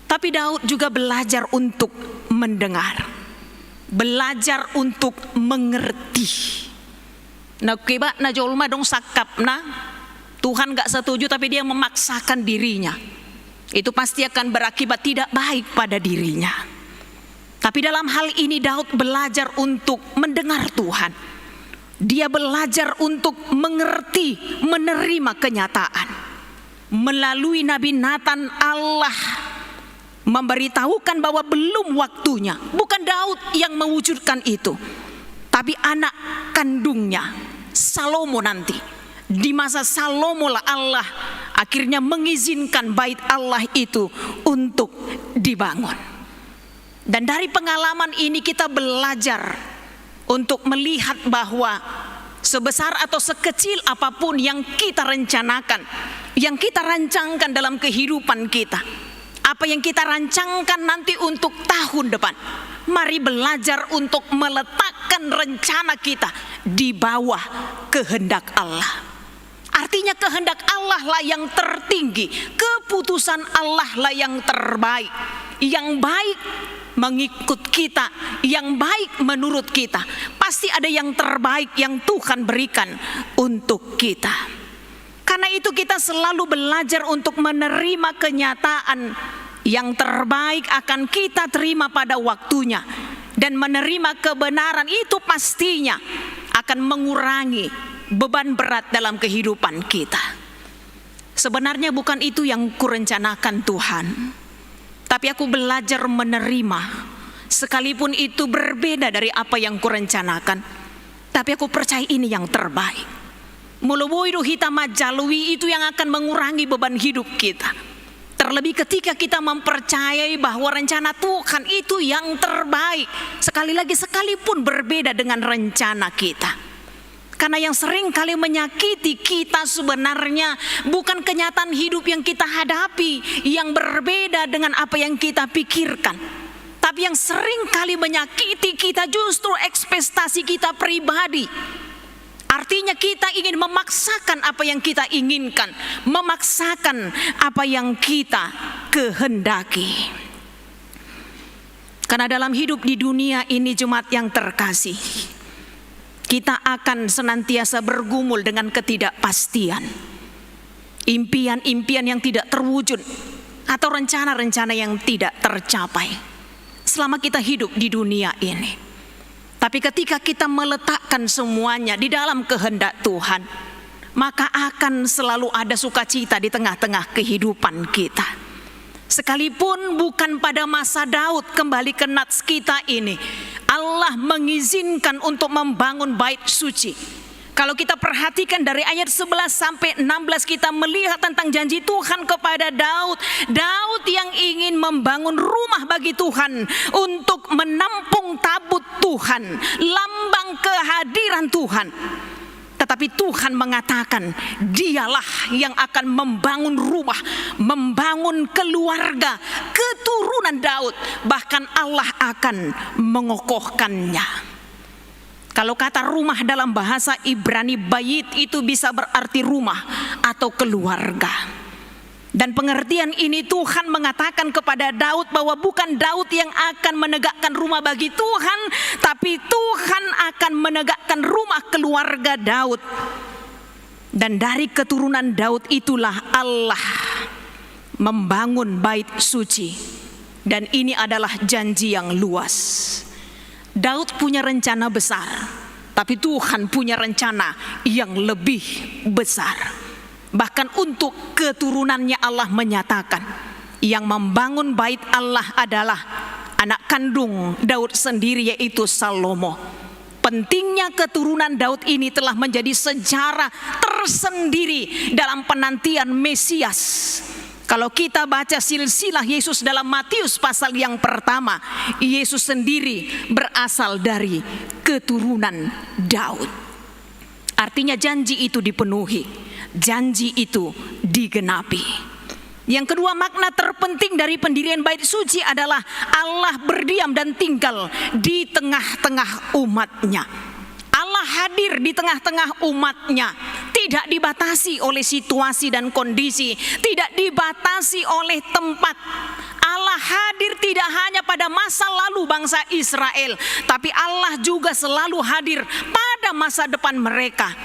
Tapi Daud juga belajar untuk mendengar, belajar untuk mengerti. Nah kiba na jolma dong sakap na Tuhan gak setuju tapi dia memaksakan dirinya, itu pasti akan berakibat tidak baik pada dirinya. Tapi dalam hal ini Daud belajar untuk mendengar Tuhan. Dia belajar untuk mengerti, menerima kenyataan. Melalui Nabi Nathan Allah memberitahukan bahwa belum waktunya. Bukan Daud yang mewujudkan itu, tapi anak kandungnya Salomo nanti. Di masa Salomo lah Allah akhirnya mengizinkan bait Allah itu untuk dibangun. Dan dari pengalaman ini kita belajar untuk melihat bahwa sebesar atau sekecil apapun yang kita rencanakan, yang kita rancangkan dalam kehidupan kita, apa yang kita rancangkan nanti untuk tahun depan, mari belajar untuk meletakkan rencana kita di bawah kehendak Allah. Artinya kehendak Allah lah yang tertinggi, keputusan Allah lah yang terbaik. Yang baik mengikut kita, yang baik menurut kita. Pasti ada yang terbaik yang Tuhan berikan untuk kita. Karena itu kita selalu belajar untuk menerima kenyataan yang terbaik akan kita terima pada waktunya. Dan menerima kebenaran itu pastinya akan mengurangi beban berat dalam kehidupan kita. Sebenarnya bukan itu yang kurencanakan Tuhan, tapi aku belajar menerima, sekalipun itu berbeda dari apa yang kurencanakan, tapi aku percaya ini yang terbaik. Mulubuidu hitam majalui itu yang akan mengurangi beban hidup kita. Terlebih ketika kita mempercayai bahwa rencana Tuhan itu yang terbaik, sekali lagi sekalipun berbeda dengan rencana kita. Karena yang sering kali menyakiti kita sebenarnya bukan kenyataan hidup yang kita hadapi yang berbeda dengan apa yang kita pikirkan. Tapi yang sering kali menyakiti kita justru ekspektasi kita pribadi. Artinya kita ingin memaksakan apa yang kita inginkan, memaksakan apa yang kita kehendaki. Karena dalam hidup di dunia ini, jemaat yang terkasih, kita akan senantiasa bergumul dengan ketidakpastian, impian-impian yang tidak terwujud, atau rencana-rencana yang tidak tercapai selama kita hidup di dunia ini. Tapi ketika kita meletakkan semuanya di dalam kehendak Tuhan, maka akan selalu ada sukacita di tengah-tengah kehidupan kita. Sekalipun bukan pada masa Daud kembali ke nats kita ini, Allah mengizinkan untuk membangun bait suci. Kalau kita perhatikan dari ayat 11 sampai 16, kita melihat tentang janji Tuhan kepada Daud. Daud yang ingin membangun rumah bagi Tuhan untuk menampung tabut Tuhan, lambang kehadiran Tuhan. Tetapi Tuhan mengatakan dialah yang akan membangun rumah, membangun keluarga, keturunan Daud. Bahkan Allah akan mengokohkannya. Kalau kata rumah dalam bahasa Ibrani bayit itu bisa berarti rumah atau keluarga. Dan pengertian ini Tuhan mengatakan kepada Daud bahwa bukan Daud yang akan menegakkan rumah bagi Tuhan, tapi Tuhan akan menegakkan rumah keluarga Daud. Dan dari keturunan Daud itulah Allah membangun bait suci. Dan ini adalah janji yang luas. Daud punya rencana besar, tapi Tuhan punya rencana yang lebih besar. Bahkan untuk keturunannya Allah menyatakan, yang membangun bait Allah adalah anak kandung Daud sendiri, yaitu Salomo. Pentingnya keturunan Daud ini telah menjadi sejarah tersendiri dalam penantian Mesias. Kalau kita baca silsilah Yesus dalam Matius pasal yang pertama, Yesus sendiri berasal dari keturunan Daud. Artinya janji itu dipenuhi, janji itu digenapi. Yang kedua, makna terpenting dari pendirian bait suci adalah Allah berdiam dan tinggal di tengah-tengah umatnya. Allah hadir di tengah-tengah umatnya, tidak dibatasi oleh situasi dan kondisi, tidak dibatasi oleh tempat. Allah hadir tidak hanya pada masa lalu bangsa Israel, tapi Allah juga selalu hadir pada masa depan mereka.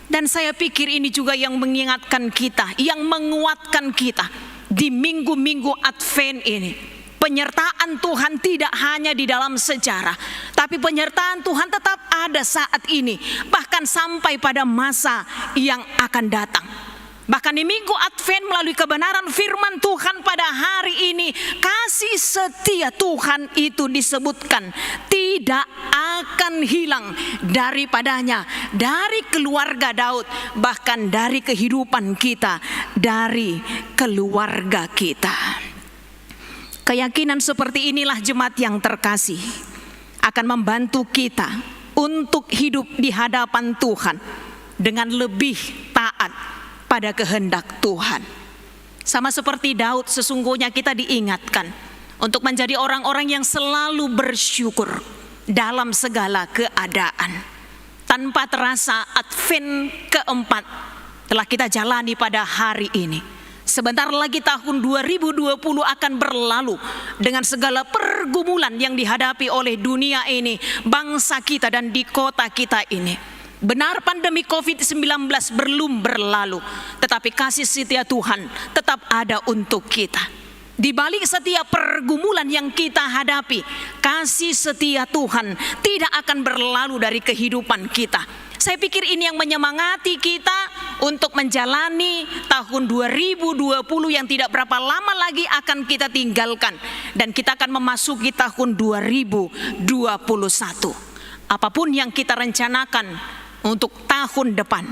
Dan saya pikir ini juga yang mengingatkan kita, yang menguatkan kita di minggu-minggu Advent ini. Penyertaan Tuhan tidak hanya di dalam sejarah, tapi penyertaan Tuhan tetap ada saat ini, bahkan sampai pada masa yang akan datang. Bahkan di minggu Advent melalui kebenaran firman Tuhan pada hari ini, kasih setia Tuhan itu disebutkan tidak akan hilang daripadanya, dari keluarga Daud, bahkan dari kehidupan kita, dari keluarga kita. Keyakinan seperti inilah jemaat yang terkasih akan membantu kita untuk hidup di hadapan Tuhan dengan lebih taat pada kehendak Tuhan. Sama seperti Daud, sesungguhnya kita diingatkan untuk menjadi orang-orang yang selalu bersyukur dalam segala keadaan. Tanpa terasa Advent keempat telah kita jalani pada hari ini. Sebentar lagi tahun 2020 akan berlalu dengan segala pergumulan yang dihadapi oleh dunia ini, bangsa kita dan di kota kita ini. Benar pandemi COVID-19 belum berlalu, tetapi kasih setia Tuhan tetap ada untuk kita. Di balik setiap pergumulan yang kita hadapi, kasih setia Tuhan tidak akan berlalu dari kehidupan kita. Saya pikir ini yang menyemangati kita untuk menjalani tahun 2020 yang tidak berapa lama lagi akan kita tinggalkan. Dan kita akan memasuki tahun 2021. Apapun yang kita rencanakan untuk tahun depan,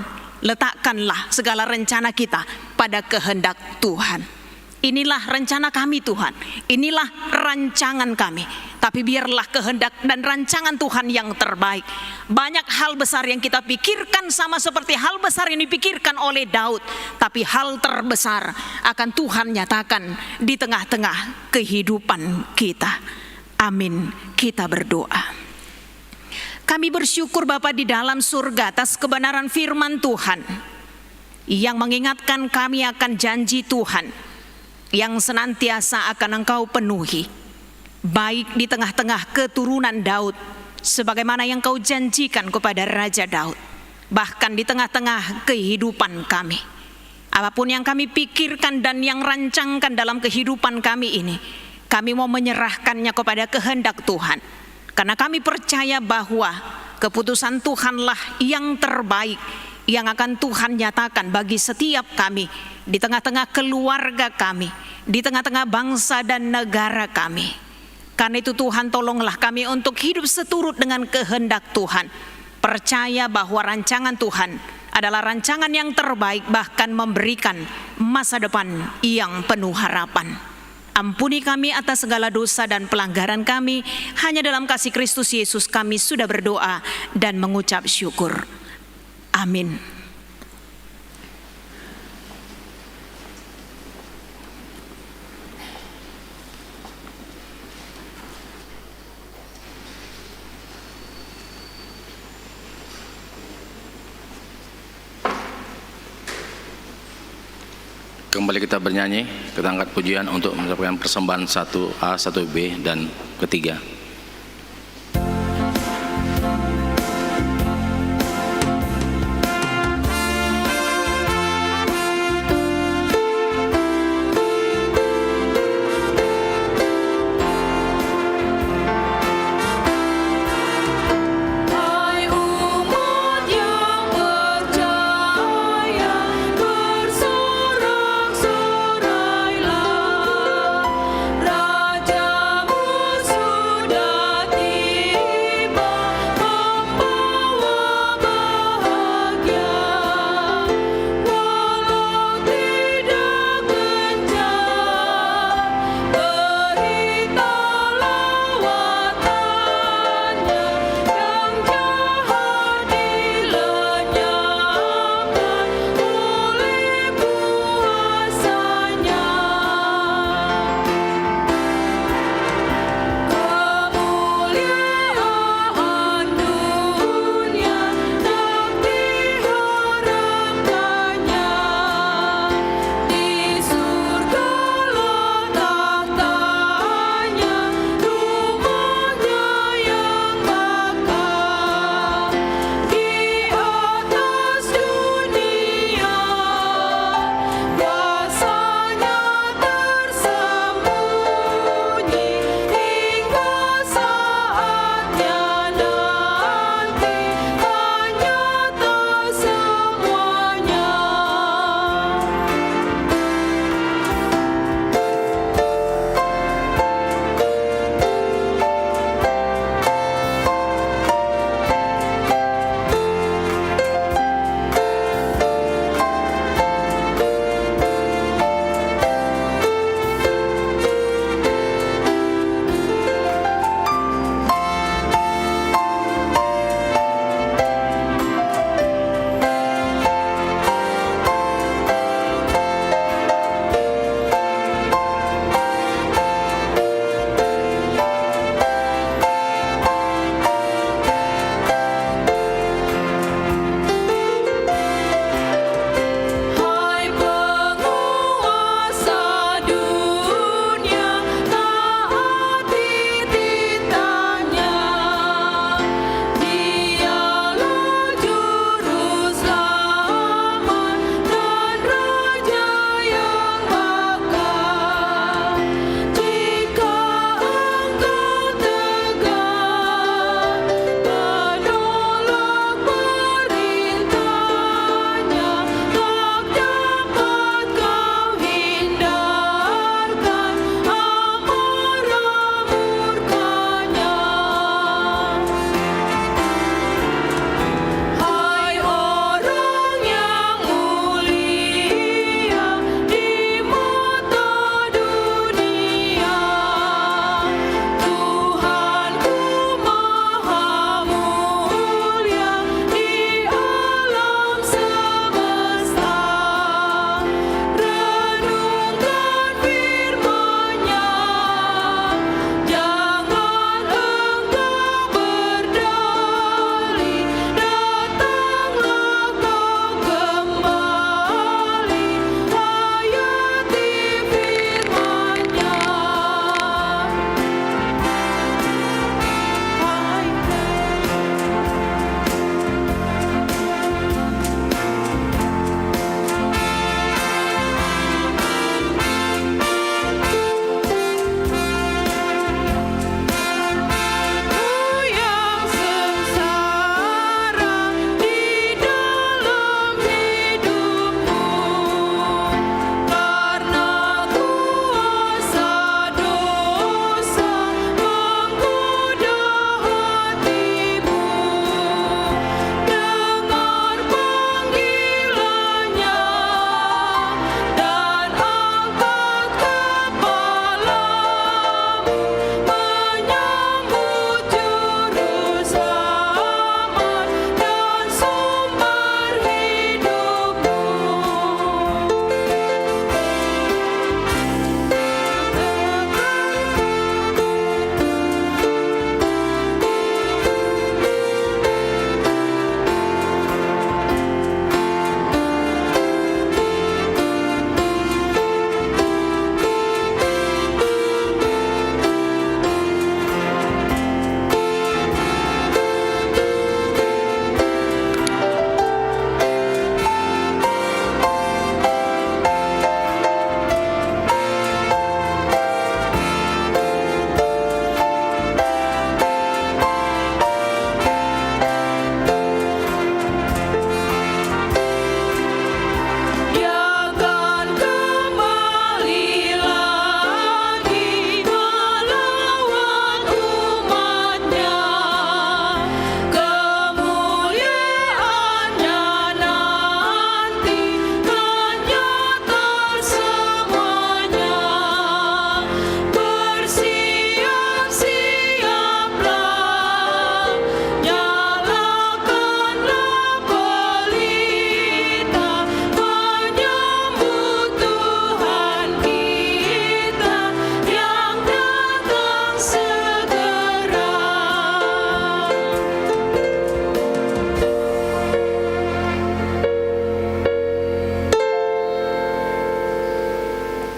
letakkanlah segala rencana kita pada kehendak Tuhan. Inilah rencana kami Tuhan, inilah rancangan kami. Tapi biarlah kehendak dan rancangan Tuhan yang terbaik. Banyak hal besar yang kita pikirkan sama seperti hal besar yang dipikirkan oleh Daud. Tapi hal terbesar akan Tuhan nyatakan di tengah-tengah kehidupan kita. Amin. Kita berdoa. Kami bersyukur Bapa di dalam surga atas kebenaran firman Tuhan yang mengingatkan kami akan janji Tuhan yang senantiasa akan Engkau penuhi, baik di tengah-tengah keturunan Daud sebagaimana yang Kau janjikan kepada Raja Daud, bahkan di tengah-tengah kehidupan kami. Apapun yang kami pikirkan dan yang rancangkan dalam kehidupan kami ini, kami mau menyerahkannya kepada kehendak Tuhan, karena kami percaya bahwa keputusan Tuhanlah yang terbaik yang akan Tuhan nyatakan bagi setiap kami, di tengah-tengah keluarga kami, di tengah-tengah bangsa dan negara kami. Karena itu Tuhan, tolonglah kami untuk hidup seturut dengan kehendak Tuhan. Percaya bahwa rancangan Tuhan adalah rancangan yang terbaik, bahkan memberikan masa depan yang penuh harapan. Ampuni kami atas segala dosa dan pelanggaran kami. Hanya dalam kasih Kristus Yesus kami sudah berdoa dan mengucap syukur. Amin. Kembali kita bernyanyi, kita angkat pujian untuk mengucapkan persembahan 1A, 1B, dan ketiga. Rajamu sudah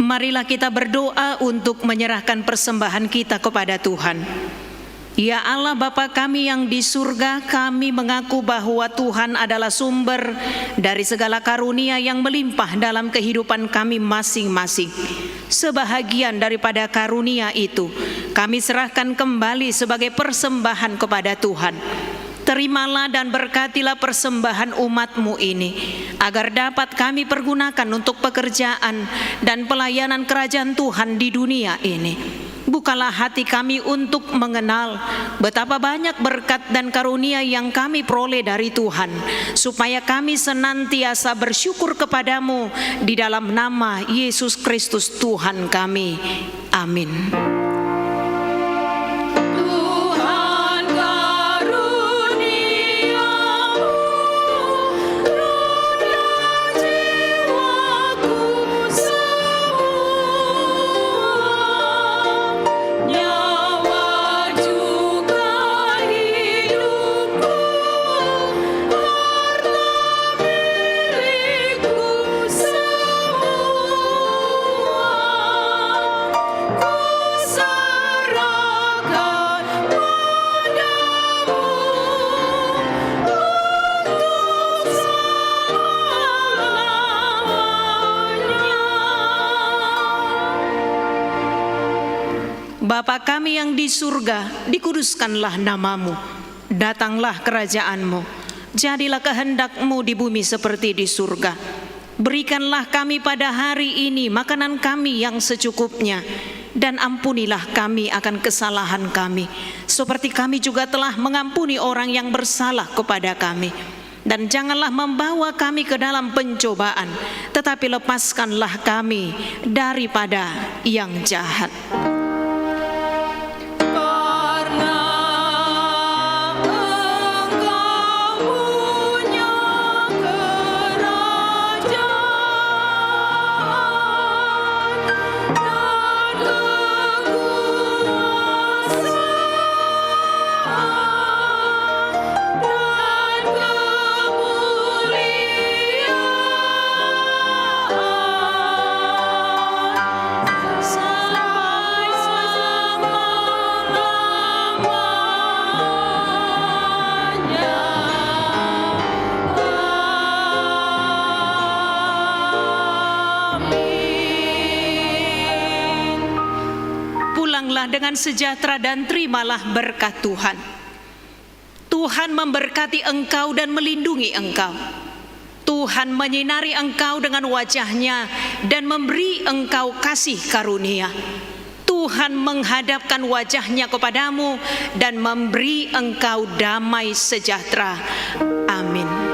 Marilah kita berdoa untuk menyerahkan persembahan kita kepada Tuhan. Ya Allah Bapa kami yang di surga, kami mengaku bahwa Tuhan adalah sumber dari segala karunia yang melimpah dalam kehidupan kami masing-masing. Sebahagian daripada karunia itu kami serahkan kembali sebagai persembahan kepada Tuhan. Terimalah dan berkatilah persembahan umat-Mu ini, agar dapat kami pergunakan untuk pekerjaan dan pelayanan kerajaan Tuhan di dunia ini. Bukalah hati kami untuk mengenal betapa banyak berkat dan karunia yang kami peroleh dari Tuhan, supaya kami senantiasa bersyukur kepadamu di dalam nama Yesus Kristus Tuhan kami. Amin. Bapa kami yang di surga, dikuduskanlah namamu. Datanglah kerajaanmu. Jadilah kehendak-Mu di bumi seperti di surga. Berikanlah kami pada hari ini makanan kami yang secukupnya. Dan ampunilah kami akan kesalahan kami, seperti kami juga telah mengampuni orang yang bersalah kepada kami. Dan janganlah membawa kami ke dalam pencobaan, tetapi lepaskanlah kami daripada yang jahat. Dengan sejahtera dan terimalah berkat Tuhan. Tuhan memberkati engkau dan melindungi engkau. Tuhan menyinari engkau dengan wajah-Nya dan memberi engkau kasih karunia. Tuhan menghadapkan wajah-Nya kepadamu dan memberi engkau damai sejahtera. Amin.